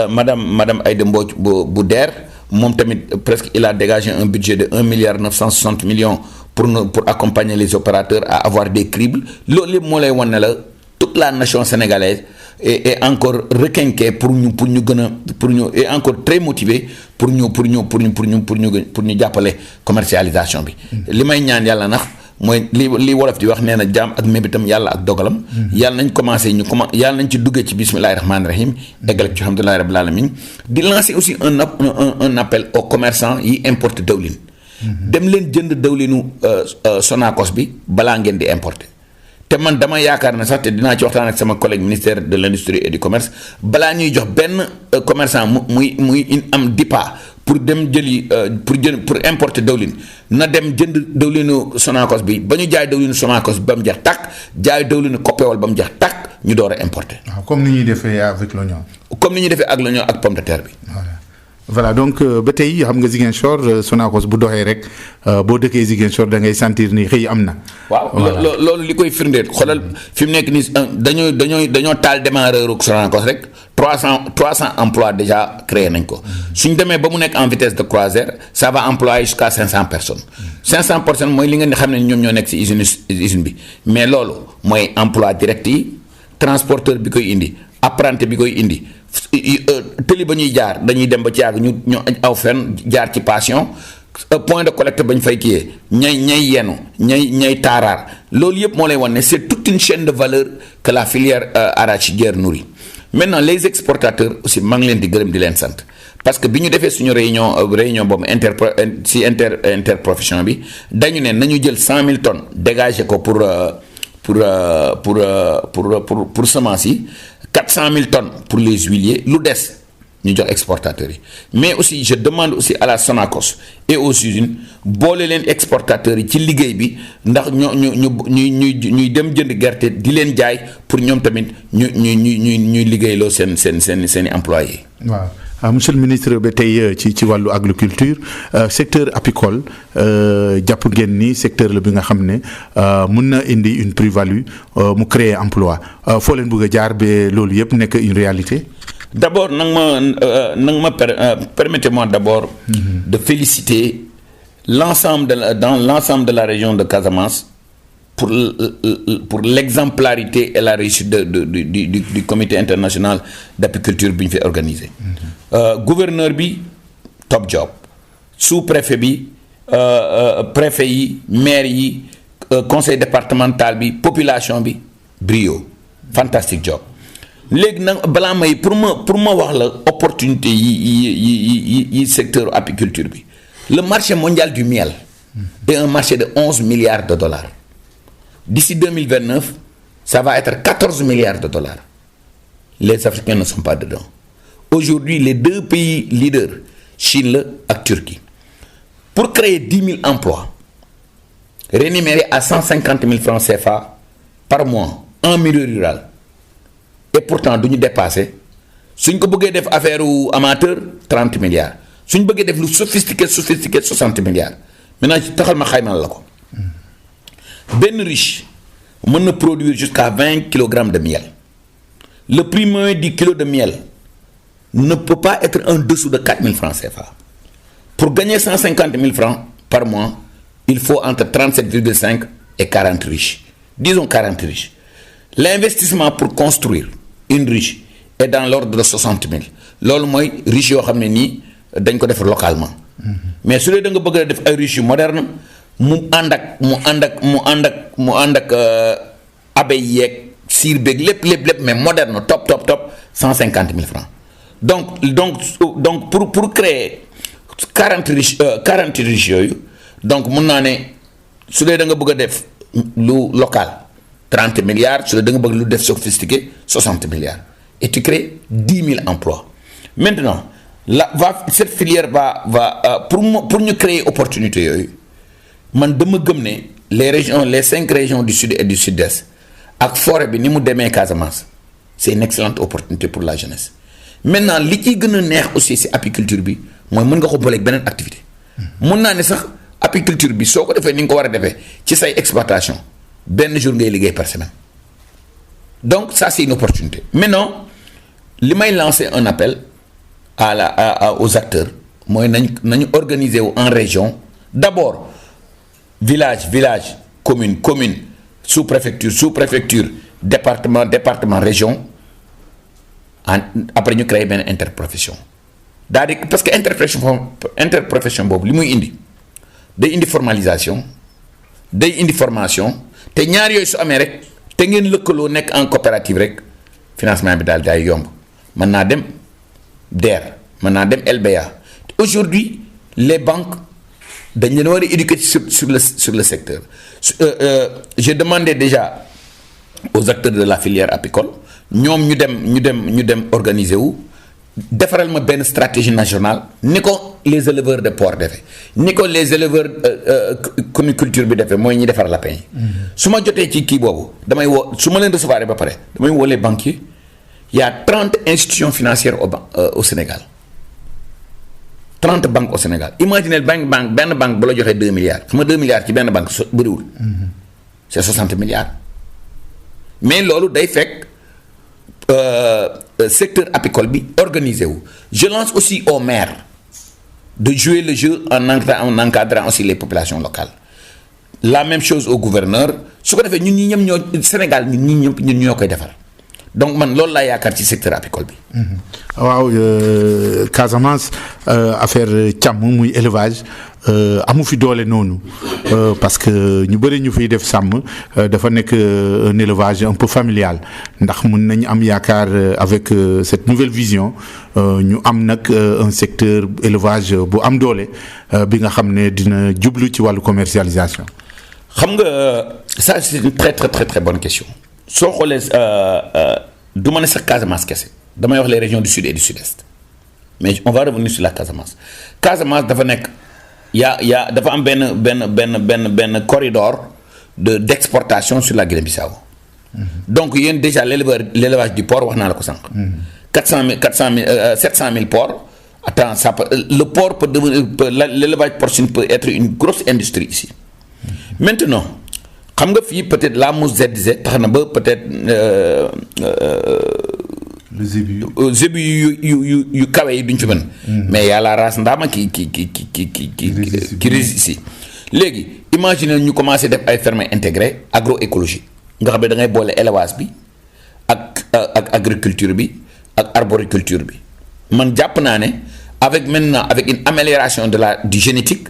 madame Aïda Mbodj bu DER moom tamit presque il a dégagé un budget de 1 milliard 960 millions pour accompagner les opérateurs à avoir des cribles loolu lépp moo lay wan ne la toute la nation sénégalaise est encore requinquée pour ñu est encore très motivée pour ñu jàppale commercialisation bi. li may ñaan yàlla nax mooy li wolof di wax nee na jaam ak mébitam yàlla ak dogalam. yàlla nañ commencé yàlla nañ ci duggee ci bismillahi rahmaani rahim. eggal ci alhamdulillahi rabbil alamin di lancer aussi un appel aux commerçants yi importe dawlin. dem leen jënd dawlinu Sonacos bi balaa ngeen di importer. te man dama yaakaar ne sax te dinaa ci waxtaan ak sama collègue ministère de l'industrie et du commerce balaa ñuy jox benn commerçant muy am DIPA pour dem jëli pour importer dawlin na dem jënd dawlinu Sonacos bi ba ñu jaay dawlinu Sonacos ba mu jeex tàkk jaay dawlinu Copéol ba mu jeex tàkk ñu door a importer. waaw comme ni ñuy defee avec l'oignon. comme ni ñuy defee ak l'oignon ak pomme de terre bi. voilà donc ba tey xam nga Ziguinchor Sonacos bu doxee rek boo dëkkee Ziguinchor da ngay sentir ni xëy am na. waaw loolu li koy firndeel xoolal fi mu nekk nii dañoo taal démarreur Sonacos rek 300 emplois déjà créé nañ ko. suñ demee ba mu nekk en vitesse de croisière ça va employer jusqu'à 500 personnes. 500 personnes mooy li ngeen di xam ne ñoom ñoo nekk ci usine bi mais loolu mooy emploi direct yi transporteur bi koy indi apprenti bi koy indi. tëli ba ñuy jaar dañuy dem ba ci yàgg ñu aw fenn jaar ci passion point de collecte bañ fay kiyee ñay yenu ñay taaraar loolu yëpp moo lay wan ne c'est toute une chaîne de valeur que la filière arachidière nourrit maintenant les exportateurs aussi maa ngi leen di gërëm di leen sant parce que bi ñu defee suñu réunion boobu interprofession bi dañu ne nañu jël 100 000 tonnes dégager ko pour semence yi 400 000 tonnes pour les huiliers lu des ñu jox exportateurs yi mais aussi je demande aussi à la Sonacos et aux usines boole leen exportateurs yi ci liggéey bi ndax ñuy dem jënd gerte di leen jaay pour ñoom tamit ñuy liggéeyloo seen i employés. waaw monsieur le ministre ba tey ci wàllu agriculture secteur apicole jàpp ngeen ni secteur la bi nga xam ne mun na indi une plus-value mu créer emploi foo leen bëgg a jaar ba loolu yëpp nekk une réalité. D'abord permettez-moi d'abord de féliciter l'ensemble de la région de Casamance pour l'exemplarité et la réussite du comité international d'apiculture bi ñu fi organisé. Gouverneur bi top job sous-préfet bi préfet yi maire yi conseil départemental bi population bi brio fantastique job. léegi nag balaa may pour ma wax la opportunité yi secteur apiculture bi le marché mondial du miel est un marché de 11 milliards de dollars. D'ici 2029 ça va être 14 milliards de dollars. Les Africains ne sont pas dedans. Aujourd'hui les 2 pays leaders Chine la ak Turquie pour créer 10 000 emplois rémunérés à 150 000 francs CFA par mois en milieu rural. Et pourtant du ñu dépassé suñ ko bëggee def affaire amateur 30 milliards suñ bëggee def lu sophistiqué 60 milliards maintenant ci taxal ma xaymal la ko benn riche mën na produire jusqu'à 20 kilogrammes de miel. Le prix moyen du kilo de miel ne peut pas être en dessous de 4 000 francs CFA. Pour gagner 150 000 francs par mois, il faut entre 37,5 et 40 riches. Disons 40 riches. L'investissement pour construire une riche est dans l'ordre de 60 000. loolu mooy riche yoo xam ne nii dañ ko def localement. mais su dee da nga bëgg a def ay riche yu moderne mu ànd ak abeille yeeg siir beeg lépp mais moderne top 150 000 francs. donc pour créer 40 riches yooyu donc mun naa ne su dee da nga bëgg a def lu local 30 milliards su dee da nga bëgg lu def sophistiqué 60 milliards et tu crées 10 000 emplois. Maintenant cette filière va pour ñu créer opportunité yooyu man dama gëm ne les 5 régions du sud et du sud-est ak forêt bi ni mu demee Casamance c'est une excellente opportunité pour la jeunesse maintenant li ciy gën a neex aussi ci apiculture bi mooy mën nga ko booleeg beneen activité mën naa ne sax apiculture bi soo ko defee ni nga ko war a defee ci say exploitation benn jour ngay liggéey par semaine donc ça c'est une opportunité maintenant li may lancer un appel aux acteurs mooy nañu organiser wu en région d'abord village commune sous-préfecture département région après ñu créer benn interprofession c'est-à-dire parce que interprofession boobu li muy indi day indi formalisation day indi formation te ñaar yooyu su amee rek te ngeen lëkkaloo nekk en coopérative rek financement bi daal day yomb mën naa dem DER mën naa dem LBA aujourd'hui les banques dañ leen war a éduquer sur le secteur j'ai demandé déjà aux acteurs de la filière apicole ñoom ñu dem organiser wu defaral ma benn stratégie nationale ni ko les éleveurs de porc defee ni ko les éleveurs coniculture bi defee mooy ñi defar lapin yi su ma jotee ci kii boobu damay woo su ma leen recevoir ba pare damay woo les banquiers il y a 30 institutions financières au Sénégal 30 banques au Sénégal imaginez benn banque bu la joxee 2 milliards xam nga 2 milliards ci benn banque bëriwul c'est 60 milliards mais loolu day fekk secteur apicole bi organisé wu je lance aussi aux maires de jouer le jeu en encadrant aussi les populations locales la même chose au gouverneur su ko defee ñun ñi ñëpp ñoo Sénégal ñun ñoo koy defar donc man loolu laa yaakaar ci secteur apicole bi. waaw Casamance affaire càmm muy élevage amu fi doole noonu parce que ñu bëri ñu fiy def sàmm dafa nekk un élevage un peu familial ndax mun nañu am yaakaar avec cette nouvelle vision ñu am nag un secteur élevage bu am doole bi nga xam ne dina jublu ci wàllu commercialisation. xam nga ça c'est une très très très très bonne question soo xoolee du ma ne sax Casamance kese damay wax les régions du sud et du sud-est mais on va revenir sur la Casamance dafa nekk dafa am benn corridor d'exportation sur la Guinée-Bissau donc yéen déjà l'élevage du porc wax naa la ko sànq 700 000 porcs attends le porc peut devenir l'élevage porcin peut être une grosse industrie ici maintenant xam nga fii peut-être la mousse ZZ tax na ba peut-être zébu yu kawe yi duñ fi mën mais y a la race ndaama qui résiste ici léegi imagine ñu commencé def ay fermes intégrées agroécologie nga xam ne da ngay boole élevage bi ak agriculture bi ak arboriculture bi man jàpp naa ne avec une amélioration du génétique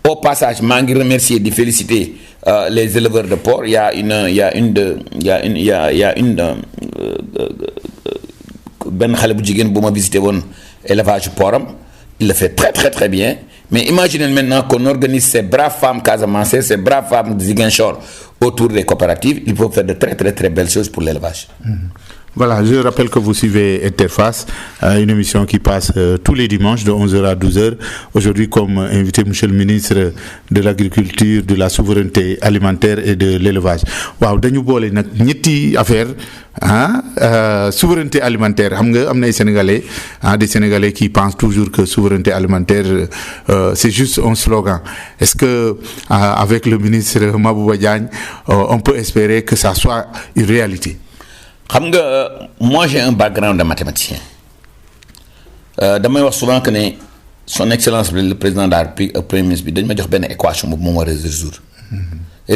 au passage maa ngi remercier di féliciter les éleveurs de porc il y a une benn xale bu jigéen bu ma visité woon élevage porc il le fait très très très bien mais imaginez maintenant qu'on organise ces braves femmes casamançaises ces braves femmes de Ziguinchor autour des coopératives ils peuvent faire de très très très belles choses pour l'élevage. Voilà, je rappelle que vous suivez Interface, une émission qui passe tous les dimanches de 11h à 12h. Aujourd'hui, comme invité, monsieur le ministre de l'Agriculture, de la Souveraineté Alimentaire et de l'Élevage. Waaw dañu boole nag ñetti affaire souveraineté alimentaire xam nga am na ay Sénégalais des Sénégalais qui pensent toujours que souveraineté alimentaire c'est juste un slogan. Est-ce que avec le ministre Mabouba Diagne on peut espérer que ça soit une réalité? xam nga moi j'ai un background de mathématicien damay wax souvent que ne son excellence le président de la République ak premier ministre bi dañ ma jox benn équation boobu moom war a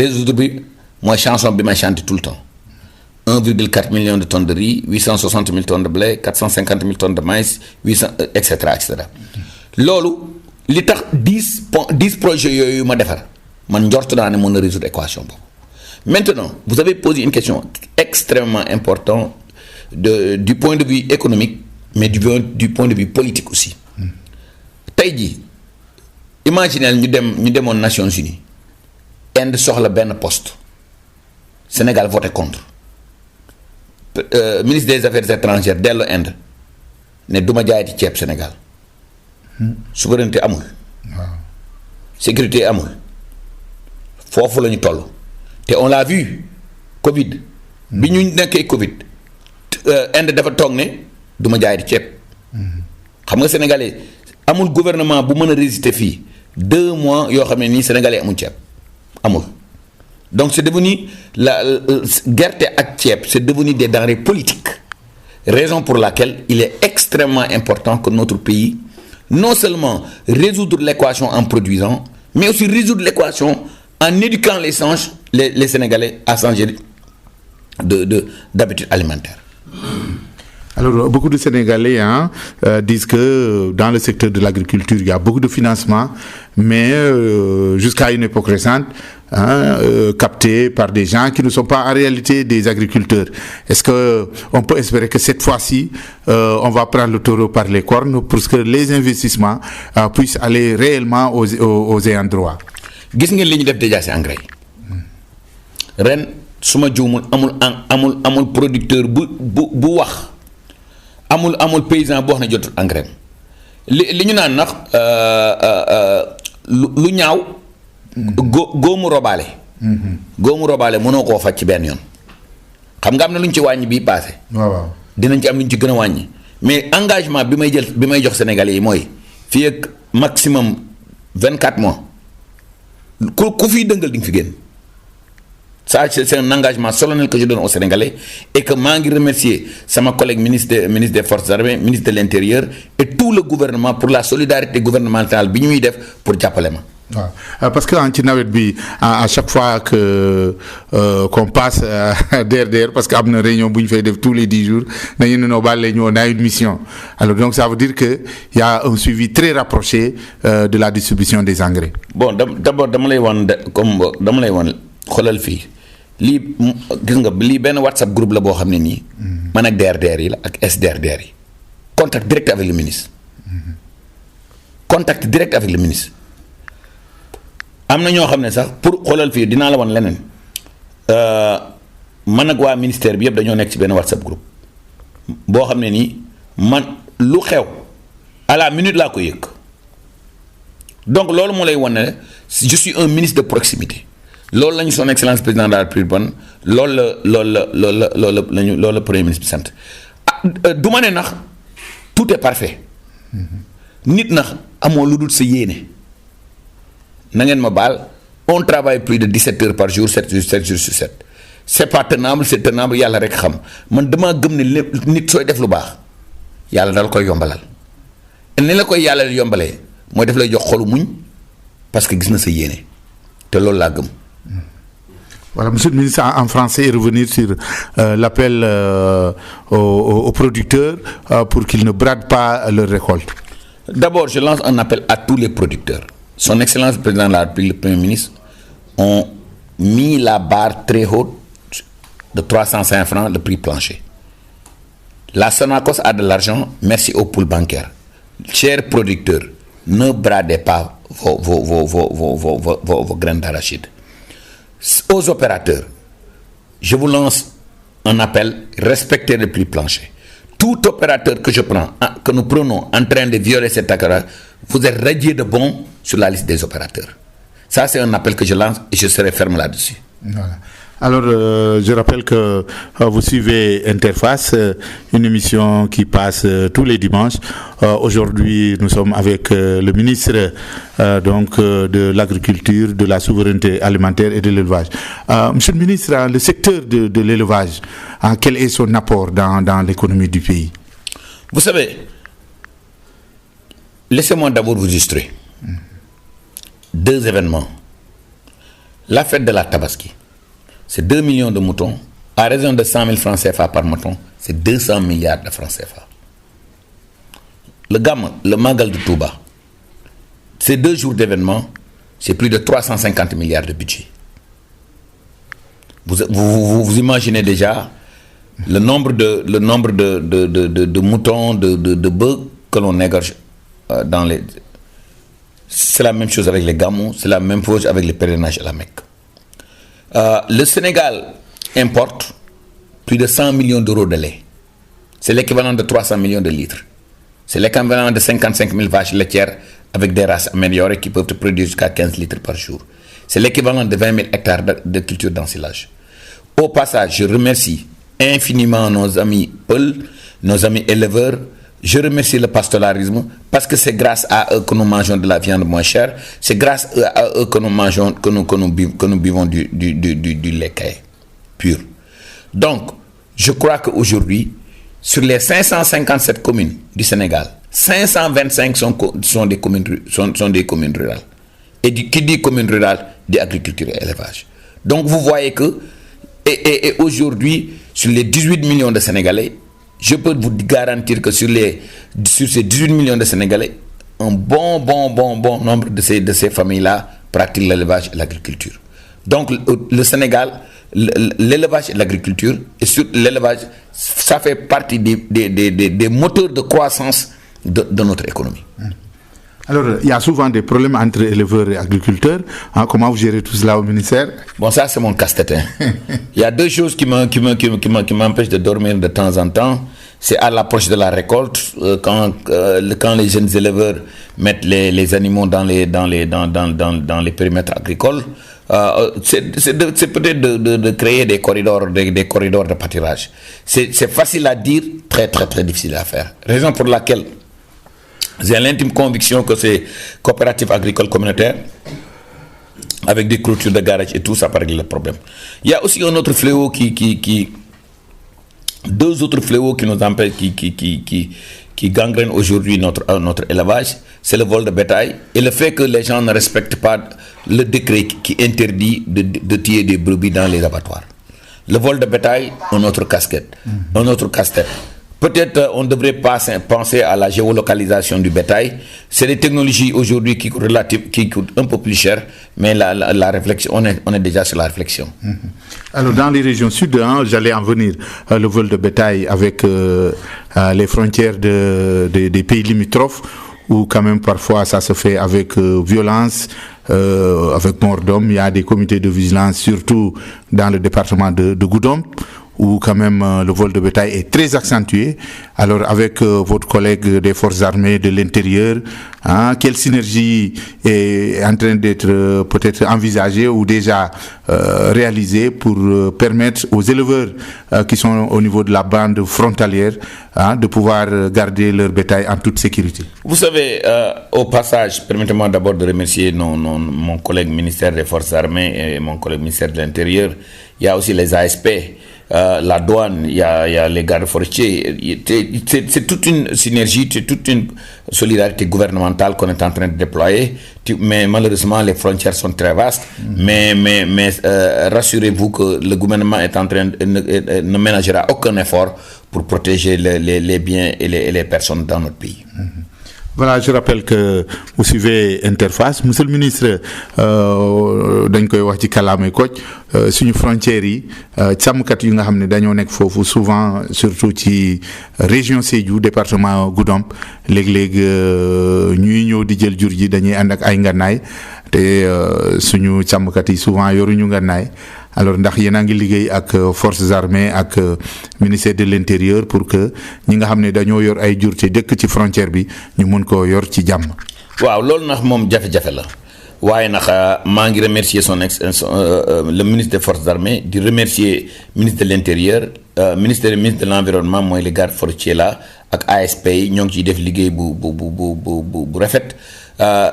résoudre bi mooy chanson bi may chanter tout le temps 1,4 million de tonnes de riz 860 000 tonnes de blé 450 000 tonnes de maïs 800 et cetera loolu li tax 10 projets yooyu ma defar man njort naa ne mën na résoudre équation boobu. Maintenant, vous avez posé une question extrêmement importante du point de vue économique, mais du point de vue politique aussi. Tey jii imaginez ñu demoon Nations Unies Inde soxla benn poste Sénégal voté contre ministre des Affaires étrangères dellu Inde ne du ma jaayati ceeb Sénégal souveraineté amul. sécurité amul foofu la ñu toll. te on l'a vu Covid bi ñu nekkee Covid Inde dafa toog ne du ma jaay ceeb. xam nga sénégalais amul gouvernement bu mën a résister fii 2 mois yoo xam ne nii sénégalais amul ceeb amul. donc c'est devenu la gerte ak ceeb c'est devenu des denrées politiques raison pour laquelle il est extrêmement important que notre pays non seulement résoudre l'équation en produisant mais aussi résoudre l'équation en éduquant les Sénégalais à changer d'habitude alimentaire. Alors, beaucoup de Sénégalais disent que dans le secteur de l'agriculture, il y a beaucoup de financement, mais jusqu'à une époque récente, capté par des gens qui ne sont pas en réalité des agriculteurs. Est-ce qu'on peut espérer que cette fois-ci, on va prendre le taureau par les cornes pour que les investissements puissent aller réellement aux ayants droit? Gis ngeen li ñu def déjà ci engrais ren su ma juumul amul producteur bu wax amul paysan bu wax ne jotul engrais li ñu naan nag lu ñaaw góomu robaale mënoo koo faj ci benn yoon xam nga am na lu ñu ci wàññi bii passé waaw dinañ ci am lu ñu ci gën a wàññi mais engagement bi may jox Sénégalais yi mooy fii ak maximum 24 mois ku fiy dëngal di nga fi génn ça c'est un engagement solennel que je donne aux Sénégalais et que maa ngi remercier sama collègue ministre des forces armées ministre de l'intérieur et tout le gouvernement pour la solidarité gouvernementale bi ñuy def pour jàppale ma. waaw parce que ci nawet bi à chaque fois que qu'on passe DRDR parce que am na réunion bu ñu fay def tous les 10 jours dañu ne noo bàllee ñu on a une mission alors donc ça veut dire que y a un suivi très rapproché de la distribution des engrais. Bon d'abord dama lay wan xoolal fii lii gis nga lii benn WhatsApp groupe la boo xam ne nii. man ak DRDR yi la ak SDRDR yi. contact direct avec le ministre. contact direct avec le ministre. am na ñoo xam ne sax pour xoolal fii dinaa la wan leneen man ak waa ministère bi yëpp dañoo nekk ci benn WhatsApp groupe boo xam ne nii man lu xew à la minute laa ko yëg donc loolu moo lay wan ne je suis un ministre de proximité loolu la ñu son excellence président de la République bon loolu la premier ministre bi sant du ma ne nax tout est parfait nit nax amoo lu dul sa yéene. na ngeen ma baal on travaille plus de 17 heures par jour 7 jours sur 7 c'est pas tenable c'est tenable yàlla rek xam man damaa gëm ne lépp nit sooy def lu baax yàlla dala koy yombalal ni la koy yàlla yombalee mooy def lay jox xolu muñ parce que gis na sa yéene te loolu laa gëm. Voilà, monsieur le ministre, en français, revenir sur l'appel aux producteurs pour qu'ils ne bradent pas leur récolte. D'abord, je lance un appel à tous les producteurs. Son Excellence le Président de la République, le Premier ministre, ont mis la barre très haute de 305 francs, le prix plancher. La Sonacos a de l'argent, merci aux poules bancaires. Chers producteurs, ne bradez pas vos graines d'arachide. Aux opérateurs, je vous lance un appel, respectez le prix plancher. Tout opérateur que nous prenons en train de violer cet accord, vous êtes radié de bon sur la liste des opérateurs. Ça, c'est un appel que je lance et je serai ferme là-dessus. Voilà. Alors, je rappelle que vous suivez Interface, une émission qui passe tous les dimanches. Aujourd'hui, nous sommes avec le ministre de l'Agriculture, de la Souveraineté alimentaire et de l'élevage. Monsieur le ministre, le secteur de l'élevage, quel est son apport dans l'économie du pays? Vous savez, laissez-moi d'abord vous illustrer 2 événements. La fête de la Tabaski. C'est 2 millions de moutons. À raison de 100 000 francs CFA par mouton, c'est 200 milliards de francs CFA. Le Gama, le Magal de Touba, ces 2 jours d'événement, c'est plus de 350 milliards de budget. Vous imaginez déjà le nombre de moutons, de bœufs que l'on égorge dans les... C'est la même chose avec les gamous, c'est la même chose avec les pèlerinages à la Mecque. Le Sénégal importe plus de 100 millions d'euros de lait. C'est l'équivalent de 300 millions de litres. C'est l'équivalent de 55 000 vaches laitières avec des races améliorées qui peuvent produire jusqu'à 15 litres par jour. C'est l'équivalent de 20 000 hectares de culture d'ensilage. Au passage, je remercie infiniment nos amis Peul, nos amis éleveurs. Je remercie le pastoralisme parce que c'est grâce à eux que nous mangeons de la viande moins chère. C'est grâce à eux que nous mangeons, que nous buvons du lait caillé pur. Donc, je crois qu'aujourd'hui, sur les 557 communes du Sénégal, 525 sont des communes rurales. Et qui dit commune rurale, dit agriculture et élevage. Donc vous voyez que, et aujourd'hui, sur les 18 millions de Sénégalais, je peux vous garantir que sur ces 18 millions de Sénégalais, un bon nombre de ces familles-là pratiquent l'élevage et l'agriculture. Donc le Sénégal, l'élevage et l'agriculture, et sur l'élevage, ça fait partie des moteurs de croissance de notre économie. Alors, il y a souvent des problèmes entre éleveurs et agriculteurs. Comment vous gérez tout cela au ministère? Bon, ça, c'est mon casse-tête. Il y a deux choses qui m'empêchent de dormir de temps en temps. C'est à l'approche de la récolte, quand les jeunes éleveurs mettent les animaux dans les périmètres agricoles. C'est peut-être de créer des corridors de pâturage. C'est facile à dire, très difficile à faire. Raison pour laquelle j'ai l'intime conviction que ces coopératives agricoles communautaires, avec des clôtures de garage et tout, ça peut régler le problème. Il y a aussi un autre fléau deux autres fléaux qui nous empêchent, qui gangrènent aujourd'hui notre élevage. C'est le vol de bétail et le fait que les gens ne respectent pas le décret qui interdit de tuer des brebis dans les abattoirs. Le vol de bétail, un autre casse-tête. Peut-être on devrait penser à la géolocalisation du bétail. C'est des technologies aujourd'hui qui coûtent un peu plus cher, mais la réflexion, on est déjà sur la réflexion. Alors dans les régions sud, j'allais en venir, le vol de bétail avec les frontières des pays limitrophes, où quand même parfois ça se fait avec violence, avec mort d'homme. Il y a des comités de vigilance, surtout dans le département de Goudomp, où quand même le vol de bétail est très accentué. Alors avec votre collègue des forces armées de l'intérieur, quelle synergie est en train d'être peut-être envisagée ou déjà réalisée pour permettre aux éleveurs qui sont au niveau de la bande frontalière de pouvoir garder leur bétail en toute sécurité? Vous savez, au passage, permettez-moi d'abord de remercier mon collègue ministère des forces armées et mon collègue ministère de l'intérieur. Il y a aussi les ASP. La douane, il y a les gardes forestiers. C'est toute une synergie, c'est toute une solidarité gouvernementale qu'on est en train de déployer. Mais malheureusement, les frontières sont très vastes. Mais rassurez-vous que le gouvernement est en train ne ménagera aucun effort pour protéger les biens et les personnes dans notre pays. Voilà, je rappelle que vous suivez Interface. Monsieur le ministre, dañ koy wax ci kàllaamay Kocc suñu frontières yi sàmmkat yi nga xam ne dañoo nekk foofu souvent surtout ci région Sédhiou département Goudomp léeg-léeg ñuy ñëw di jël jur ji dañuy ànd ak ay ngànnaay te suñu sàmmkat yi souvent yoruñu ngànnaay. Alors ndax yéen a ngi liggéey ak forces armées ak ministère de l'intérieur pour que ñi nga xam ne dañoo yor ay jur te dëkk ci frontière bi ñu mun koo yor ci jàmm. waaw loolu nag moom jafe-jafe la waaye nag maa ngi remercier le ministre des forces armées di remercier ministre de l'intérieur ministre de l'environnement mooy les gardes forestiers là ak ASP yi ñoo ngi ciy def liggéey bu rafet.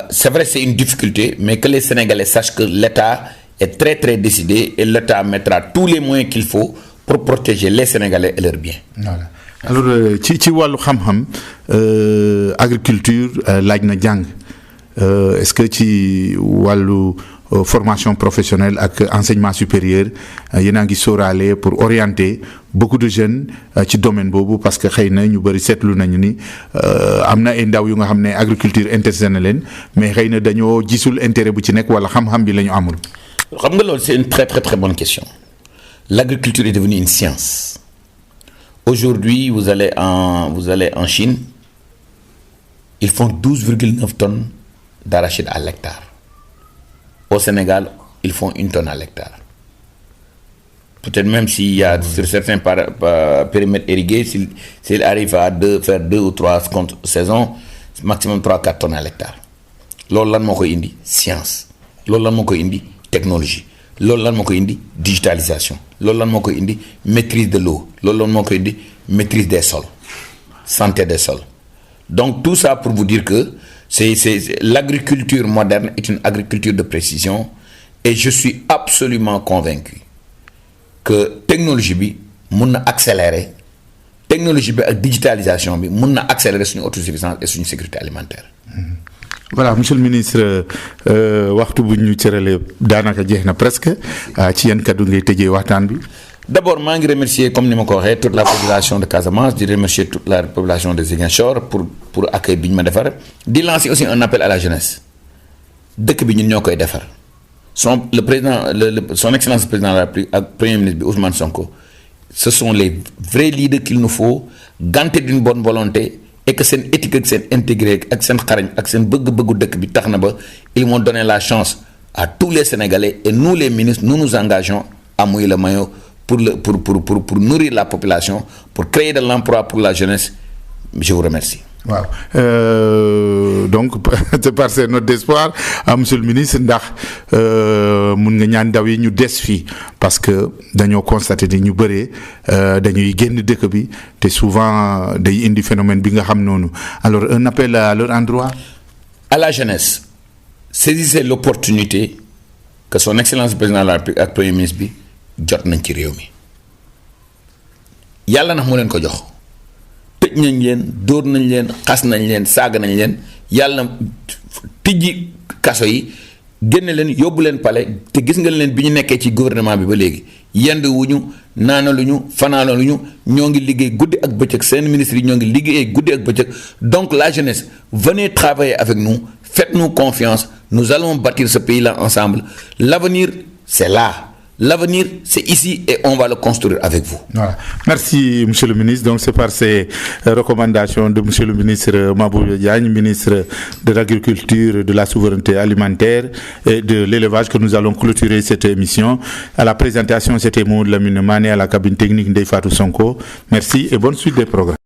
C'est vrai, c'est une difficulté, mais que les Sénégalais sachent que l'État est très décidé et l'État mettra tous les moyens qu'il faut pour protéger les Sénégalais et leurs biens. Voilà. Alors ci wàllu xam-xam agriculture laaj na jàng est-ce que ci wàllu formation professionnelle ak enseignement supérieur yéen a ngi sóoraale pour orienter beaucoup de jeunes ci domaine boobu parce que xëy na ñu bëri seetlu nañu ni am na ay ndaw yu nga xam ne agriculture intéressé na leen mais xëy na dañoo gisul intérêt bu ci nekk wala xam-xam bi la ñu amul. xam nga loolu c'est une très bonne question. L'agriculture est devenue une science. Aujourd'hui, vous allez en Chine, ils font 12,9 tonnes d'arachide à l'hectare. Au Sénégal, ils font 1 tonne à l'hectare. Peut-être même s'il y a sur certains périmètres irrigués, s'il arrive à faire 2 ou 3 saisons, maximum 3-4 tonnes à l'hectare. Loolu lan moo koy indi science. Loolu lan moo koy indi technologie. Loolu lan moo koy indi digitalisation. loolu lan moo koy indi maîtrise de l'eau loolu lan moo koy indi maîtrise des sols santé des sols donc tout ça pour vous dire que c'est l'agriculture moderne est une agriculture de précision et je suis absolument convaincu que technologie bi mun na accélérer technologie bi ak digitalisation bi mun na accélérer suñu autosuffisance et suñu sécurité alimentaire. Voilà monsieur le ministre waxtu bu ñu cëralee daanaka jeex na presque ci yan kaddu ngay tëjee waxtaan bi. D'abord maa ngi remercier comme ni ma ko waxee toute la population de Casamance di remercier toute la population de Ziguinchor pour accueil bi ñu ma defar di lancer aussi un appel à la jeunesse dëkk bi ñun ñoo koy defar son excellence le président de la République ak premier ministre bi Ousmane Sonko ce sont les vrais leaders qu'il nous faut ganté d'une bonne volonté et que seen éthique ak seen intégré ak seen xarañ ak seen bëgg-bëggu dëkk bi tax na ba ils m'ont donné la chance à tous les Sénégalais et nous les ministres nous nous engageons à mouiller le maillot pour nourrir la population pour créer de l'emploi pour la jeunesse je vous remercie. waaw donc c'est par ces notes d'espoir monsieur le ministre ndax mun nga ñaan ndaw yi ñu des fii parce que dañoo constaté ni ñu bëree dañuy génn dëkk bi te souvent day indi phénomène bi nga xam noonu alors un appel à leur endroit. À la jeunesse saisissez l'opportunité que son excellence président de la République ak premier ministre bi jot nañ ci réew mi yàlla nax mu leen ko jox. tëj nañ leen dóor nañ leen xas nañ leen saaga nañ leen yàlla tijji kaso yi génne leen yóbbu leen palais te gis nga leen bi ñu nekkee ci gouvernement bi ba léegi yendu wuñu naanaluñu fanaanaluñu ñoo ngi liggéey guddi ak bëccëg seen ministres yi ñoo ngi liggéey guddi ak bëccëg donc la jeunesse venez travailler avec nous faites-nous confiance nous allons bâtir ce pays-là ensemble l'avenir c'est là. L'avenir, c'est ici et on va le construire avec vous. Voilà. Merci, monsieur le ministre. Donc, c'est par ces recommandations de monsieur le ministre Mabouba Diagne, ministre de l'Agriculture, de la Souveraineté Alimentaire et de l'Élevage que nous allons clôturer cette émission. À la présentation, c'était Maud Lamine Mané, à la cabine technique Ndeye Fatou Sonko. Merci et bonne suite des programmes.